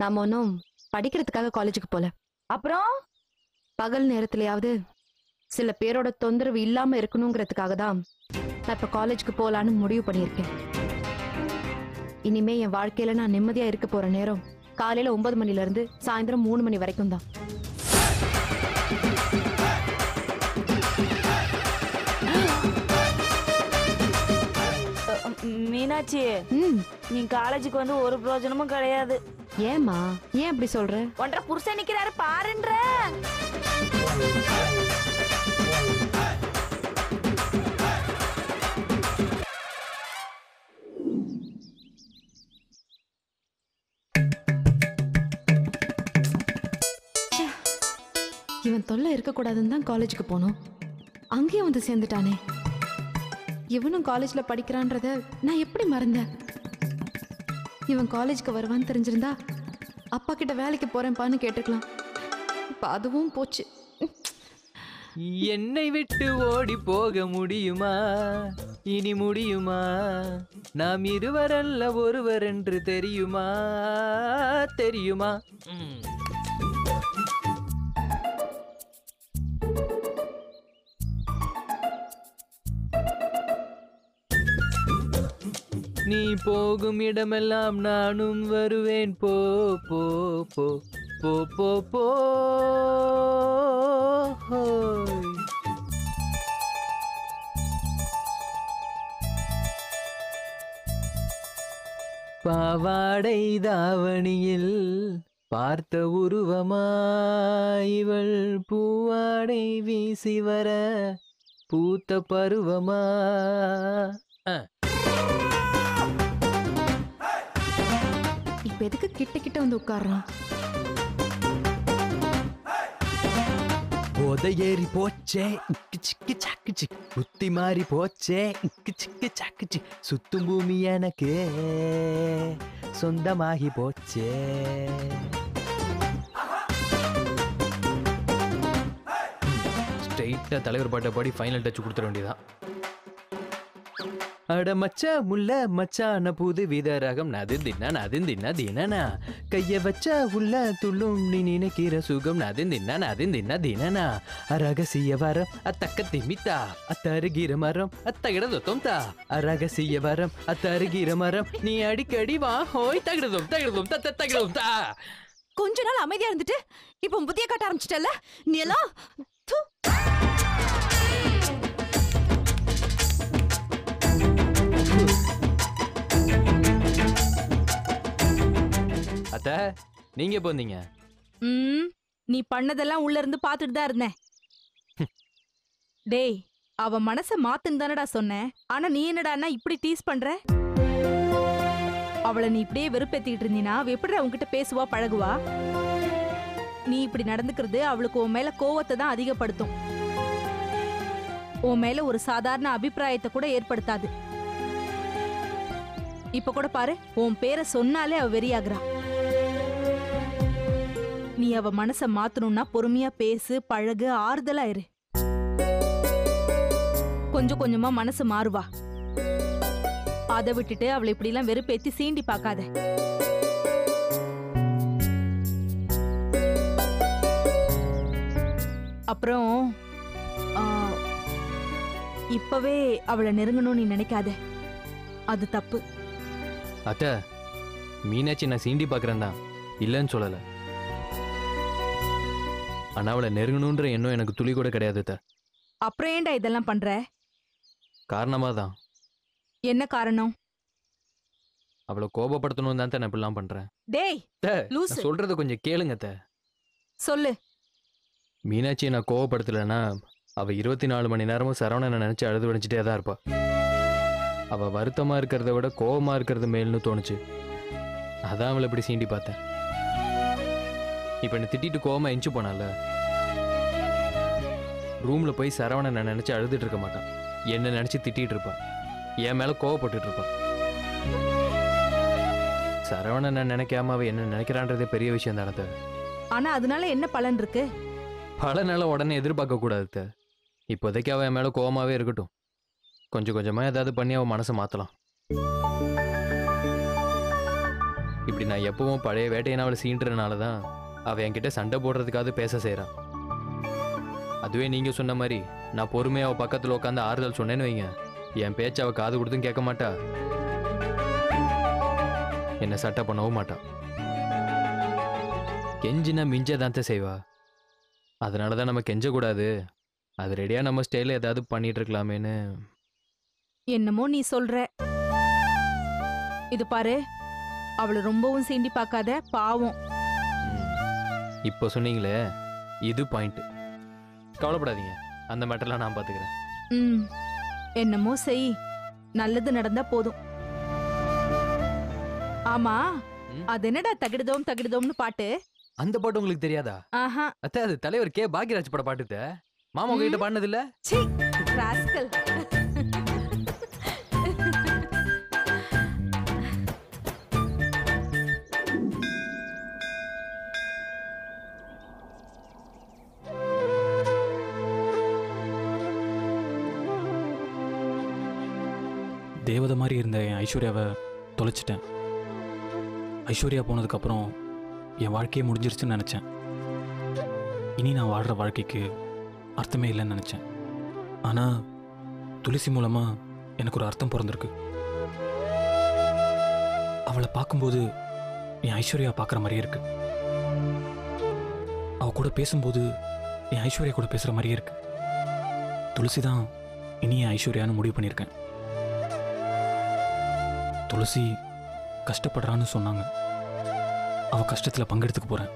நாம ஒன்றும் படிக்கிறதுக்காக காலேஜுக்கு போல. அப்புறம் பகல் நேரத்துலயாவது சில பேரோட தொந்தரவு இல்லாம இருக்கணுங்கிறதுக்காக தான் நான் இப்ப காலேஜுக்கு போலான்னு முடிவு பண்ணியிருக்கேன். இனிமே என் வாழ்க்கையில நான் நிம்மதியா இருக்க போற நேரம் காலையில 9 மணில இருந்து சாயந்தரம் 3 மணி வரைக்கும் தான். மீனாட்சி, நீ காலேஜுக்கு வந்து ஒரு பிரயோஜனமும் கிடையாது. ஏமா ஏன் அப்படி சொல்ற? ஒன்றரை புருஷன் நிக்கிறாரு பாருன்ற. இவன் தொல்லை இருக்கக்கூடாதுன்னு தான் காலேஜுக்கு போனோம். அங்கேயும் வந்து சேர்ந்துட்டானே. இவனும் காலேஜ்ல படிக்கிறான்றத நான் எப்படி மறந்தேன்? இவன் காலேஜுக்கு வருவான்னு தெரிஞ்சிருந்தா அப்பா கிட்ட வேலைக்கு போறேன்பான்னு கேட்டுக்கலாம். இப்ப அதுவும் போச்சு. என்னை விட்டு ஓடி போக முடியுமா? இனி முடியுமா? நாம் இருவரல்ல ஒருவர் என்று தெரியுமா? தெரியுமா? நீ போகும் இடமெல்லாம் நானும் வருவேன். போ போ போ போ போ போ. பாவாடை தாவணியில் பார்த்த உருவமாய்வள் பூவாடை வீசி வர பூத்த பருவமா. இப்ப எதுக்கு கிட்ட கிட்ட வந்து உட்கார்றான்? போதை ஏறி போச்சே சிக்கு சாக்குச்சு, புத்தி மாறி போச்சே சிக்கு சாக்குச்சு, சுத்தும் பூமி எனக்கு சொந்தமாகி போச்சே. ஸ்ட்ரெயிட்டா தலைவர் பாட்டை பாடி ஃபைனல் டச் கொடுத்துட வேண்டியதான். அட மச்சா முல்ல மச்சான புது வித ரகம் நதிந்தின்னா தினனா கைய வச்சா உள்ள துள்ளும் நீ நினைக்கிற சுகம் நதிந்தின்னா தினனா ரகசிய வரம் அத்தக்க திமித்தா அத்தருகிற மரம் அத்தகிடதொத்தம் தா ரகசிய வரம் அத்தருகிற மரம் நீ அடிக்கடி வா ஹோய் தகிடதும் தகிடதும் தா. கொஞ்ச நாள் அமைதியா இருந்துட்டு இப்ப புத்திய காட்ட ஆரம்பிச்சிட்டல நீ எல்லாம். அத்த நீங்க போந்தீங்க? நீ பண்ணதெல்லாம் உள்ள இருந்து பாத்துட்டு தான் இருந்தேன். டேய், அவ மனச மாத்துன்னு தானடா சொன்னேன். ஆனா நீ என்னடான்னா இப்படி டீஸ் பண்ற? அவளை நீ இப்படியே வெறுப்பேத்திட்டு இருந்தீனா அவ எப்படி உன்கிட்ட பேசுவா பழகுவா? நீ இப்படி நடந்துக்கிறது அவளுக்கு உன் மேல கோவத்தை தான் அதிகப்படுத்தும். உன் மேல ஒரு சாதாரண அபிப்பிராயத்தை கூட ஏற்படுத்தாது. இப்ப கூட பாரு, உன் பேரை சொன்னாலே அவ வெறியாகிறா. நீ அவ மனச மாத்தணும்னா பொறுமையா பேசு, பழகு, ஆறுதலா இரு. கொஞ்சம் கொஞ்சமா மனசு மாறுவா. அதை விட்டுட்டு அவளை இப்படி எல்லாம் வெறுப்பேத்தி சீண்டி பார்க்காத. அப்புறம் இப்பவே அவளை நெருங்கணும்னு நீ நினைக்காத, அது தப்பு. அத்த மீனாட்சி நான் சீண்டி பாக்குறேன் தான், இல்லைன்னு சொல்லல. ஆனா அவளை நெருங்கணுன்ற எண்ணம் எனக்கு துளி கூட கிடையாது. அப்புறம் ஏன்டா இதெல்லாம் பண்ற? காரணமா தான். என்ன காரணம்? அவளை கோபப்படுத்தணும் தான் நான் இப்படிலாம் பண்றேன். டேய் லூசு, சொல்றத கொஞ்சம் கேளுங்க. சொல்லு. மீனாட்சியை நான் கோவப்படுத்தலைன்னா அவ 24 மணி நேரமும் சரவணனை நினைச்சு அழுது வடிச்சுட்டே தான் இருப்பா. அவ வருத்தமா இருக்கிறத விட கோவமா இருக்கிறது மேல்னு தோணுச்சு. அதான் அவளை இப்படி சீண்டி பார்த்தேன். இப்ப என்ன திட்டிட்டு கோவமா எஞ்சி போனால, ரூம்ல போய் சரவணனை நினைச்சு அழுதுட்டு இருக்க மாட்டான், என்ன நினைச்சு திட்டிட்டு இருப்பான், என் மேல கோவப்பட்டுட்டு இருப்பான். சரவணனை நினைக்காம அவ என்ன நினைக்கிறான்றதே பெரிய விஷயம் தானே. ஆனா அதனால என்ன பலன் இருக்கு? பலனால உடனே எதிர்பார்க்க கூடாது. இப்போதைக்கு அவன் என் மேல கோவமாவே இருக்கட்டும். கொஞ்சம் கொஞ்சமா ஏதாவது பண்ணி அவன் மனசை மாத்தலாம். இப்படி இப்படி நான் எப்பவும் பழைய வேட்டையன் அவளை சீன்றனால தான் அவள் என்கிட்ட சண்டை போடுறதுக்காவது பேச செய்கிறான். அதுவே நீங்கள் சொன்ன மாதிரி நான் பொறுமையாக அவள் பக்கத்தில் உட்காந்து ஆறுதல் சொன்னேன்னு வைங்க, என் பேச்சு அவள் காது கொடுத்தும் கேட்க மாட்டா, என்னை சட்டை பண்ணவும் மாட்டா. கெஞ்சினா மிஞ்சதான் செய்வா. அதனால தான் நம்ம கெஞ்சக்கூடாது, அது ரெடியாக நம்ம ஸ்டைலில் ஏதாவது பண்ணிட்டு இருக்கலாமேன்னு. என்னமோ நீ சொல்ற. இது பாரு, அவளை ரொம்பவும் சீண்டி பார்க்காத, பாவம். இப்போ சொன்னீங்களே இது பாயிண்ட். கவலைப்படாதீங்க, அந்த மேட்டர்லாம் நான் பார்த்துக்கிறேன். ம், என்னமோ செய், நல்லது நடந்தா போதும். ஆமா, அது என்னடா தகிடுதோம் தகிடுதோம்னு பாட்டு? அந்த பாட்டு உங்களுக்கு தெரியாதா? ஆஹா, அத்தை, அது தலைவர் கே பாக்யராஜ் பட பாட்டுத்த. மாமா உங்ககிட்ட பாடினது இல்ல? சீ, ராஸ்கல். தேவதை மாதிரி இருந்த என் ஐஸ்வர்யாவை தொலைச்சிட்டேன். ஐஸ்வர்யா போனதுக்கப்புறம் என் வாழ்க்கையே முடிஞ்சிருச்சுன்னு நினச்சேன். இனி நான் வாழ்கிற வாழ்க்கைக்கு அர்த்தமே இல்லைன்னு நினச்சேன். ஆனால் துளசி மூலமாக எனக்கு ஒரு அர்த்தம் பிறந்திருக்கு. அவளை பார்க்கும்போது என் ஐஸ்வர்யா பார்க்குற மாதிரியே இருக்கு. அவள் கூட பேசும்போது என் ஐஸ்வர்யா கூட பேசுகிற மாதிரியே இருக்கு. துளசி தான் இனி என் ஐஸ்வர்யான்னு முடிவு பண்ணியிருக்கேன். துளசி கஷ்டப்படுறான்னு சொன்னாங்க. அவள் கஷ்டத்தில் பங்கெடுத்துக்க போகிறேன்.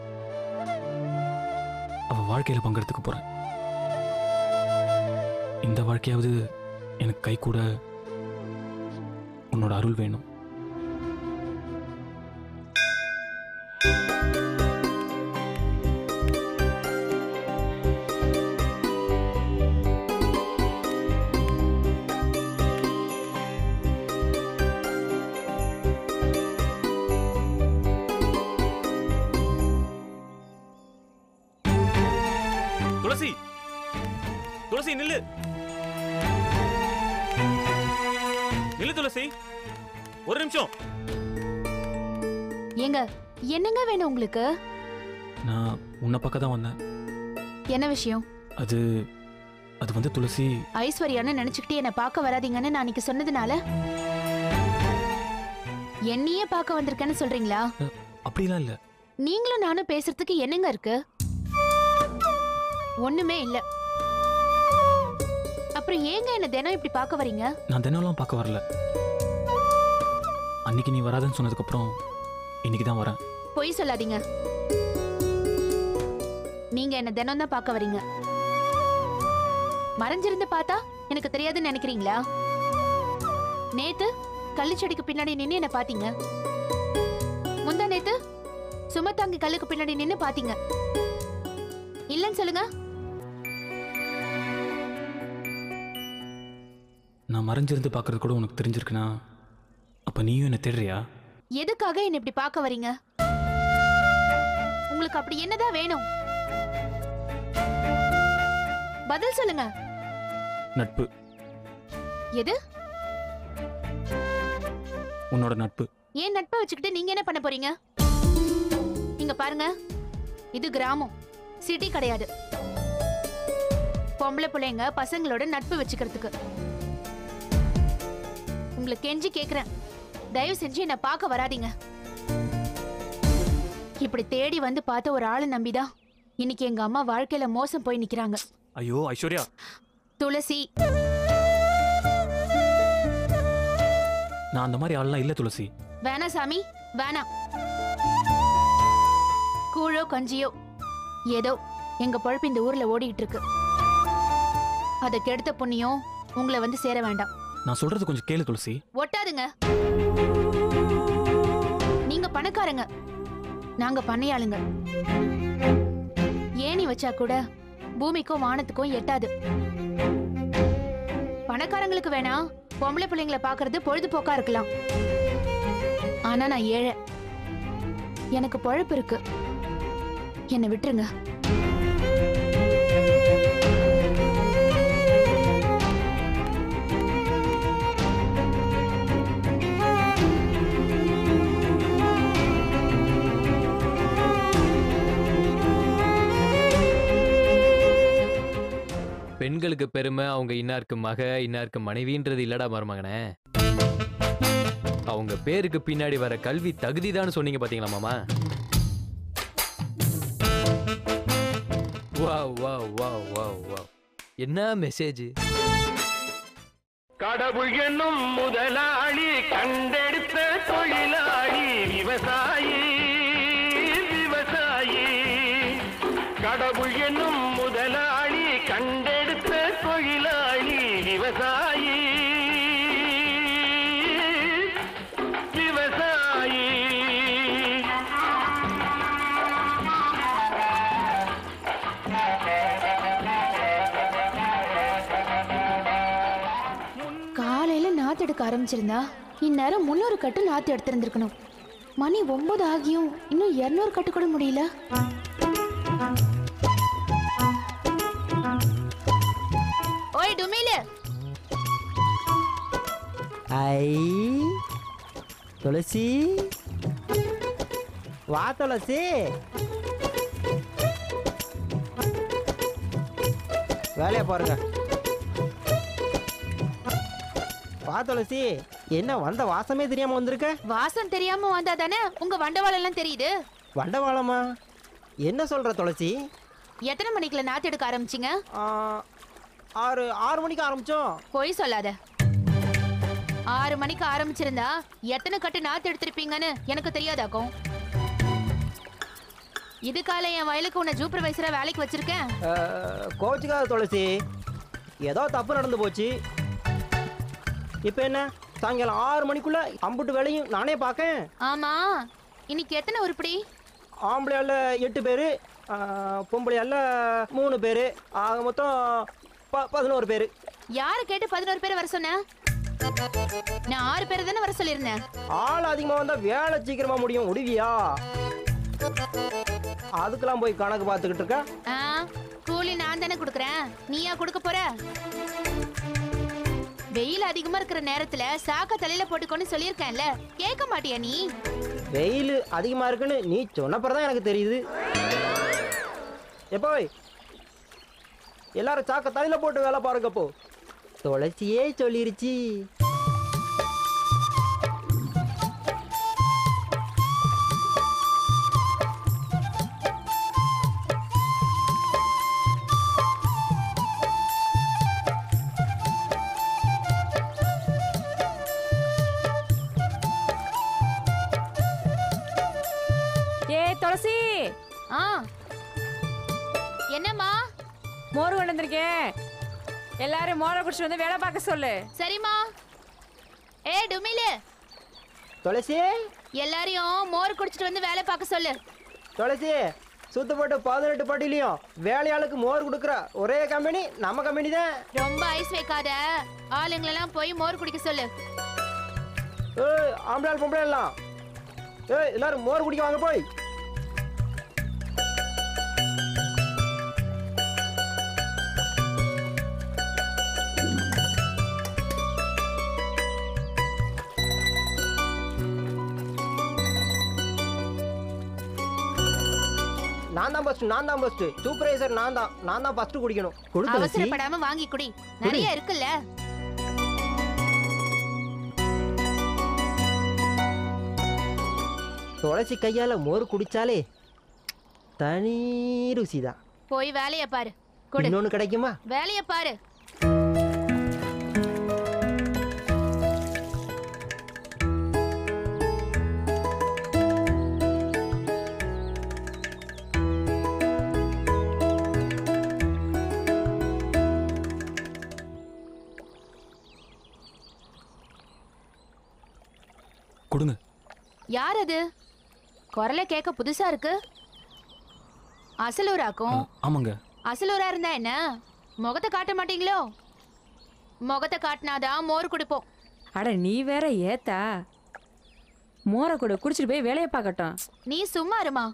அவள் வாழ்க்கையில் பங்கெடுத்துக்க போகிறேன். இந்த வாழ்க்கையாவது எனக்கு கை கூட உன்னோட அருள் வேணும். துளசி, துளசி நில்லு, நில்லு துளசி, ஒரு நிமிஷம். ஏங்க, என்னங்க வேணும் உங்களுக்கு? நான் உன்னை பக்கம் தான் வந்தேன். என்ன விஷயம்? அது வந்து துளசி, ஐஸ்வர்யான்னு நினைச்சுக்கிட்டு என்ன பார்க்க வராதீங்கன்னு நான் அன்னைக்கு சொன்னதுனால என்னையே பார்க்க வந்திருக்கேன்னு சொல்றீங்களா? அப்படிலாம் இல்லை. நீங்களும் நானும் பேசுறதுக்கு என்னங்க இருக்கு? ஒண்ணுமே இல்ல. அப்புறம் ஏங்க என்ன தினம் இப்படி பார்க்க வரீங்க? நான் தினம்லாம் பார்க்க வரல. அன்னைக்கு நீ வராதுன்னு சொன்னதுக்கப்புறம் இன்னைக்கு தான் வரேன். பொய் சொல்லாதீங்க. நீங்க என்ன தினம் தான் பார்க்க வரீங்க. மறைஞ்சிருந்து பார்த்தா எனக்கு தெரியாதுன்னு நினைக்கிறீங்களா? நேத்து கள்ளிச்செடிக்கு பின்னாடி நின்னு என்ன பாத்தீங்க. முந்தா நேத்து சுமத்தாங்கி கல்லுக்கு பின்னாடி நின்னு பாத்தீங்க. இல்லன்னு சொல்லுங்க. நான் மறைஞ்சிருந்து பார்க்கறது கூட உனக்கு தெரிஞ்சிருக்குன்னா அப்ப நீயும் என்ன தேடுறியா? எதுக்காக என்ன இப்படி பார்க்க வரீங்க? உங்களுக்கு அப்படி என்னதான் வேணும்? பதில் சொல்லுங்க. நட்பு. எது? உன்னோட நட்பு. ஏன் நட்பை வச்சுக்கிட்டு நீங்க என்ன பண்ண போறீங்க? இங்க பாருங்க, இது கிராமம், சிட்டி கிடையாது. பொம்பளை பிள்ளைங்க பசங்களோட நட்பு வச்சுக்கிறதுக்கு. உங்களை கெஞ்சி கேக்குறேன், தயவு செஞ்சு என்ன பார்க்க வராதீங்க. இப்படி தேடி வந்து பார்த்த ஒரு ஆளை நம்பிதான் இன்னைக்கு எங்க அம்மா வாழ்க்கையில மோசம் போய் நிக்கிறாங்க. ஐயோ ஐஸ்வர்யா. துளசி, நான் அந்த மாதிரி ஆள்லாம் இல்ல துளசி. வேணா சாமி, வேணாம். கூழோ கஞ்சியோ ஏதோ எங்க பொழப்பு இந்த ஊர்ல ஓடிட்டு இருக்கு. அதை கெடுத்த புண்ணியம் உங்களை வந்து சேர வேண்டாம். நான் சொல்றது கொஞ்சம் கேளு துளசி. ஒட்டாதுங்க. நீங்க பணக்காரங்க, நாங்க பண்ணையாளுங்க. ஏணி வச்சா கூட பூமிக்கும் வானத்துக்கும் எட்டாது. பணக்காரங்களுக்கு வேணா பொம்பளை பிள்ளைங்களை பாக்குறது பொழுதுபோக்கா இருக்கலாம். ஆனா நான் ஏழை, எனக்கு பொழப்பு இருக்கு. என்னை விட்டுருங்க. பெண்களுக்கு பெருமை அவங்க இன்னாருக்கு மக இன்னாருக்கு மனைவின்றது இல்லடா மருமகனே. அவங்க பேருக்கு பின்னாடி வர கல்வி தகுதிதான் சொன்னீங்க பாத்தீங்களா மாமா? Wow wow wow wow wow, என்ன மெசேஜ்! கடவுள் என்னும் முதலாளி கண்டெடுத்த தொழிலாளி விவசாயி விவசாயி. கடவுள் என்னும் முதலாளி கண்டெடுத்த தொழிலாளி விவசாயி விவசாயி. காலையில நாத்து எடுக்க ஆரம்பிச்சிருந்தா இந்நேரம் 300 கட்டு நாத்து எடுத்திருந்திருக்கணும். மணி 9 ஆகியும் இன்னும் 200 கட்டு கூட முடியல. ஓய் டுமிலு, ஐ துளசி, வா துளசி. வேலையை பாருங்க. வா துளசி, என்ன வந்த வாசமே தெரியாம வந்திருக்க? வாசம் தெரியாம வந்தா தானே உங்க வண்டவாளம் எல்லாம் தெரியுது. வண்டவாளமா? என்ன சொல்ற துளசி? எத்தனை மணிக்குல நாத்து எடுக்க ஆரம்பிச்சிங்க? 6 மணிக்கு ஆரம்பிச்சோம். போய் சொல்லாத. 6 மணிக்கு ஆரம்பிச்சிருந்தா எத்தனை கட்டு நாத்து எடுத்திருப்பீங்கன்னு எனக்கு தெரியாதாக்கும். இதுக்கால என் வயலுக்கு உன்னை சூப்பர்வைசரா வேலைக்கு வச்சிருக்கேன். கோச்சுக்காத துளசி, ஏதோ தப்பு நடந்து போச்சு. இப்போ என்ன, சாயங்காலம் 6 மணிக்குள்ள அம்புட்டு வேலையும் நானே பார்க்கேன். ஆமா, இன்னைக்கு எத்தனை உருப்படி? ஆம்பளையால 8 பேர், பொம்பளையால 3 பேர், ஆக மொத்தம் 11 பேர். யாரு கேட்டு 11 பேர் வர சொன்ன? நான் 6 பேர் தானே வர சொல்லியிருந்தேன். ஆள் அதிகமா வந்தா வேலை சீக்கிரமா முடியும். முடிவியா? அதுக்கெல்லாம் போய் கணக்கு பார்த்துக்கிட்டு இருக்க. கூலி நான் தானே கொடுக்குறேன், நீயா கொடுக்க போற? வெயில் அதிகமா இருக்கிற நேரத்துல சாக்க தலையில போட்டுக்கோன்னு சொல்லியிருக்கேன்ல, கேட்க மாட்டியா நீ? வெயில் அதிகமா இருக்குன்னு நீ சொன்னப்பறதான் எனக்கு தெரியுது. எப்போ எல்லாரும் சாக்க தலையில போட்டு வேலை பாருங்கப்போ. துளசியே சொல்லிருச்சு. துளசி, என்னம்மா? மோர் கொண்டு வந்திருக்கேன். எல்லாரும் மோரை குடிச்சிட்டு வந்து வேலை பார்க்க சொல்லு. சரிம்மா. ஏ டுமிலு, துளசி, எல்லாரையும் மோர் குடிச்சிட்டு வந்து வேலை பார்க்க சொல்லு. துளசி, சுத்தப்பட்டு 18 பாட்டிலையும் வேலையாளுக்கு மோர் கொடுக்குற ஒரே கம்பெனி நம்ம கம்பெனி தான். ரொம்ப ஐஸ் வைக்காத, ஆளுங்களெல்லாம் போய் மோர் குடிக்க சொல்லு. ஆம்பளால் பொம்பளை எல்லாம் எல்லாரும் மோர் குடிக்க வாங்க போய். நான் தான் ஃபர்ஸ்ட் சூப்பர்வைசர். நான் தான் ஃபர்ஸ்ட் குடிக்கணும். அவசரப்படாம வாங்கி குடி, நிறைய இருக்குல்ல. துளசி கையால மோர் குடிச்சாலே தனி ருசிதான். போய் வேலைய பாரு. குடு. இன்னொன்னு கிடைக்குமா? வேலைய பாரு. கொடுங்க. யார் அது? குரலை கேட்க புதுசா இருக்கு. அசலூராக்கும்? ஆமாங்க. அசலூரா இருந்தா என்ன, முகத்தை காட்ட மாட்டீங்களோ? முகத்தை காட்டினாதான் மோர் குடிப்போம். அட நீ வேற ஏத்தா, மோரை கூட குடிச்சிட்டு போய் வேலையை பார்க்கட்டும். நீ சும்மா இருமா.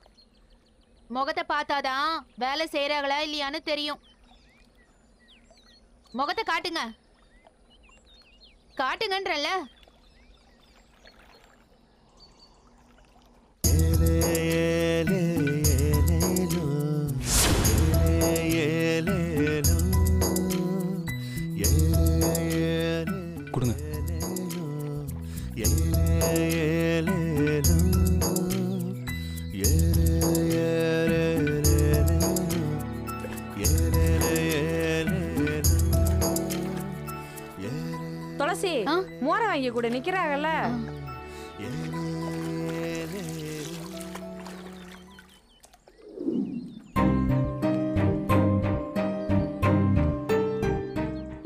முகத்தை பார்த்தாதான் வேலை செய்யறாங்களா இல்லையான்னு தெரியும். முகத்தை காட்டுங்க, காட்டுங்கன்றல. கூட நிக்கிறாங்கல்ல.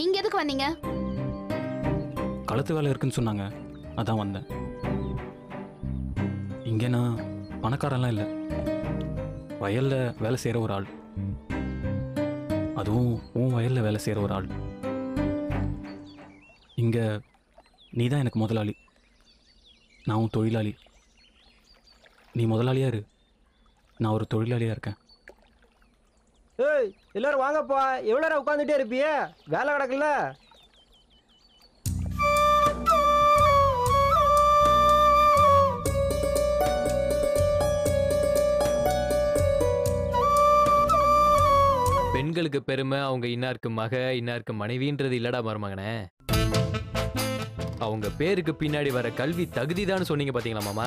இங்க எதுக்கு வந்தீங்க? களத்து வேலை இருக்குன்னு சொன்னாங்க, அதான் வந்தேன். இங்கே நான் பணக்காரெல்லாம் இல்லை, வயலில் வேலை செய்கிற ஒரு ஆள். அதுவும் உன் வயலில் வேலை செய்கிற ஒரு ஆள். இங்கே நீ தான் எனக்கு முதலாளி, நான் உன் தொழிலாளி. நீ முதலாளியாக இரு, நான் ஒரு தொழிலாளியாக இருக்கேன். ஏய் எல்லாரும் வாங்கப்பா, எவ்வளோ நேரம் உட்காந்துட்டே இருப்பியே, வேலை கிடக்குல்ல. பெண்களுக்கு பெருமை அவங்க இன்னாருக்கு மக இன்னாருக்கு மனைவின்றது இல்லடா மருமகனே. அவங்க பேருக்கு பின்னாடி வர கல்வி தகுதிதான் சொன்னீங்க பாத்தீங்களா மாமா?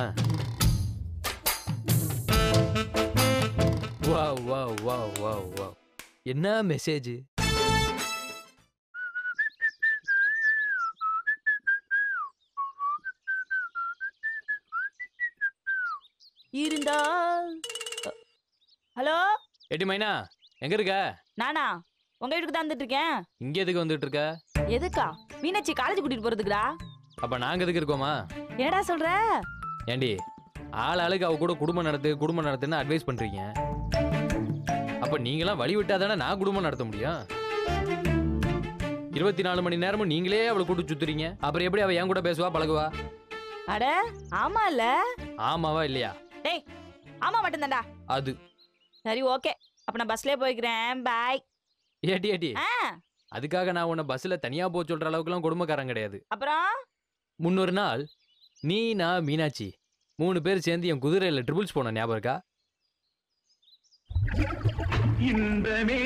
வா வா வா வா வா, என்ன மெசேஜ்! இருந்தா ஹலோ எடி மைனா, எங்க இருக்க? நானா உங்க வீட்டுக்கு தான் வந்துட்டு இருக்கேன். இங்க எதுக்கு வந்துட்டு இருக்க? எதுக்கா? மீனாட்சி காலேஜ் கூட்டிட்டு போறதுக்குடா. அப்ப நாங்க எதுக்கு இருக்கோமா? என்னடா சொல்ற? ஏண்டி ஆளுக்கு அவ கூட குடும்பம் நடத்துன்னு அட்வைஸ் பண்றீங்க. அப்ப நீங்களாம் வழி விட்டாதானே நான் குடும்பம் நடத்த முடியும். 24 மணி நேரமும் நீங்களே அவளை கூட்டு சுத்துறீங்க. அப்புறம் எப்படி அவ என் கூட பேசுவா பழகுவா? அட ஆமா இல்ல. ஆமாவா இல்லையா? டேய் ஆமா மட்டும்தான்டா. அது சரி ஓகே, அப்ப நான் பஸ்லயே போய்க்கிறேன். பாய். ஏடி அதுக்காக நான் உன்னை பஸ்ல தனியா போக சொல்ற அளவுக்குலாம் குடும்பக்காரன் கிடையாது. அப்புறம் முன்னொரு நாள் நீ நான் மீனாட்சி 3 பேர் சேர்ந்து என் குதிரையில ட்ரிபிள்ஸ் போன ஞாபகம் இருக்கா? இன்பமே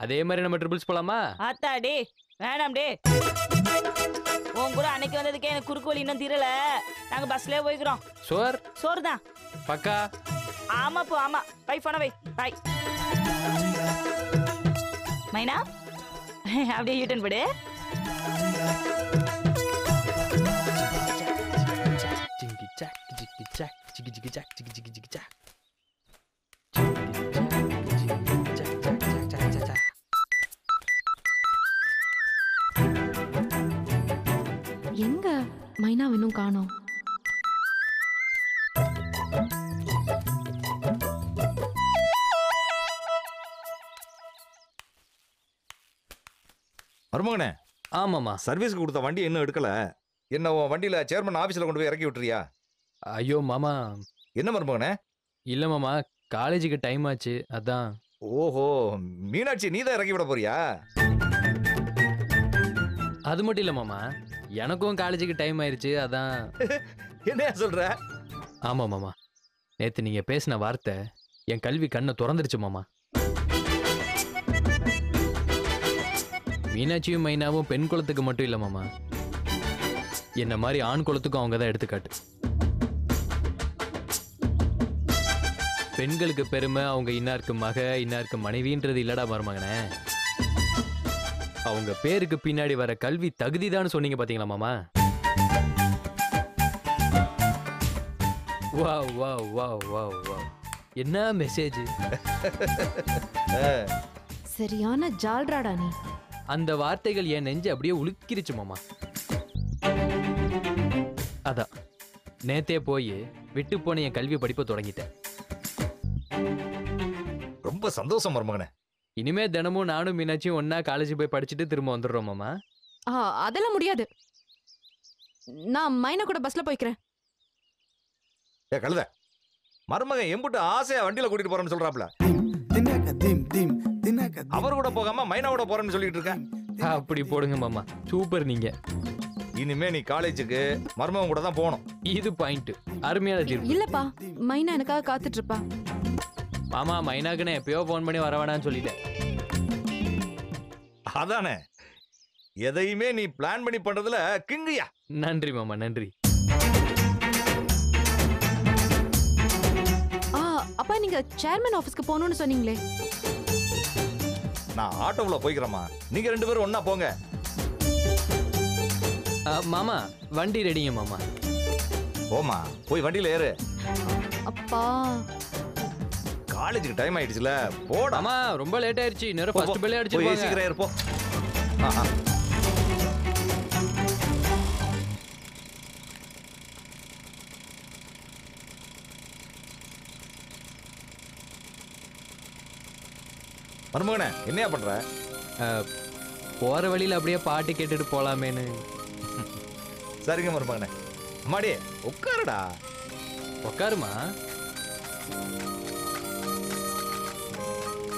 அதே மாதிரி நம்ம ட்ரிபிள்ஸ் போலாமா? ஆத்தாடி வேணாம் டே. உன் கூட அன்னைக்கு வந்ததுக்கே எனக்கு குறுக்கு வழி இன்னும் தீரல. நாங்க பஸ்லயே போய்க்கிறோம். சோறு தான் பக்கா. ஆமா போ ஆமா. பை போன வை. பை மைனா, அப்படியே யூட்டன் போடு. Gingee jack Gingee jack Gingee Gingee jack Gingee Gingee Gingee jack. எங்க மைனா இன்னும் காணோம்? மருமகனே. ஆமாமா. சர்வீஸ்க்கு கொடுத்த வண்டி இன்னும் எடுக்கல. என்ன உன் வண்டியில சேர்மன் ஆபீஸ்ல கொண்டு போய் இறக்கி விட்டுறியா? ஐயோ மாமா. என்ன மருமகனே? இல்ல மாமா, காலேஜுக்கு டைம் ஆச்சு அதான். ஓஹோ, மீனாட்சி நீ தான் இறக்கி விட போறியா? அது மட்டும் இல்ல மாமா, எனக்கும் காலேஜுக்கு டைம் ஆயிருச்சு அதான். என்ன சொல்ற? ஆமா மாமா, நேத்து நீங்க பேசின வார்த்தை என் கல்வி கண்ணை திறந்துருச்சு மாமா. மீனாட்சியும் மைனாவும் பெண் குலத்துக்கு மட்டும் இல்ல மாமா, என்ன மாதிரி ஆண் குலத்துக்கும் அவங்க தான் எடுத்துக்காட்டு. பெண்களுக்கு பெருமை அவங்க இன்னாருக்கு மக இன்னாருக்கு மனைவின்றது இல்லடா மருமகனே. அவங்க பேருக்கு பின்னாடி வர கல்வி தகுதிதான் சொன்னீங்க பாத்தீங்களா மாமா? வா வா வா வா வா, என்ன மெசேஜ்! சரியான ஜால்ராடா நீ. அந்த வார்த்தைகள் என் நெஞ்சு அப்படியே உலுக்கிருச்சு மாமா. அதான் நேத்தே போய் விட்டு போன என் கல்வி படிப்பை தொடங்கிட்டேன். ரொம்ப சந்தோஷம் மருமகனே. இனிமே தினமும் நானும் மீனாட்சியும் ஒன்னா காலேஜ் போய் படிச்சுட்டு திரும்ப வந்துடுறோம் மாமா. அதெல்லாம் முடியாது. நான் மைனா கூட பஸ்ல போய்க்கிறேன். ஏ கழுத, மருமகன் எம்புட்டு ஆசையா வண்டியில கூட்டிட்டு போறேன்னு சொல்றாப்ல. அவர் கூட போகாம மைனாவோட போறேன்னு சொல்லிட்டு இருக்கேன். அப்படி போடுங்க மாமா, சூப்பர். நீங்க இனிமே நீ காலேஜுக்கு மருமகன் கூட தான் போகணும். இது பாயிண்ட். அருமையான தீர்ப்பு. இல்லப்பா, மைனா எனக்காக காத்துட்டு இருப்பா. மாமா, மைனாக்குன்னு எப்பயோ போன் பண்ணி வர வேணான்னு சொல்லிட்டேன். அதானே, எதையுமே நீ பிளான் பண்ணி பண்றதுல கிங்குயா. நன்றி மாமா, நன்றி. அப்பா நீங்க சேர்மன் ஆபீஸ்க்கு போகணும்னு சொன்னீங்களே. நான் ஆட்டோவில் போய்க்கிறேம்மா, நீங்க 2 பேரும் ஒண்ணா போங்க. மாமா வண்டி ரெடிங்க மாமா. ஓமா போய் வண்டியில ஏறு. அப்பா காலேஜுக்கு டைம் ஆயிடுச்சுல, போடா. மாமா ரொம்ப லேட் ஆயிருச்சு, நேரா ஃபர்ஸ்ட் பெல்லே அடிச்சிருவாங்க. சீக்கிரம் ஏறு போ. மருமகனே என்னையா பண்ற? போற வழியில அப்படியே பாட்டு கேட்டுட்டு போலாமேன்னு. சரிங்க மருமகனே. அம்மாடி உட்காருடா. உட்காருமா.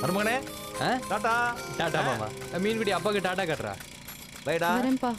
மருமகனே டாடா. டாடா மாமா. மீன்குடி அப்பாக்கு டாடா கட்டுறா. பைடா. வரேன்ப்பா.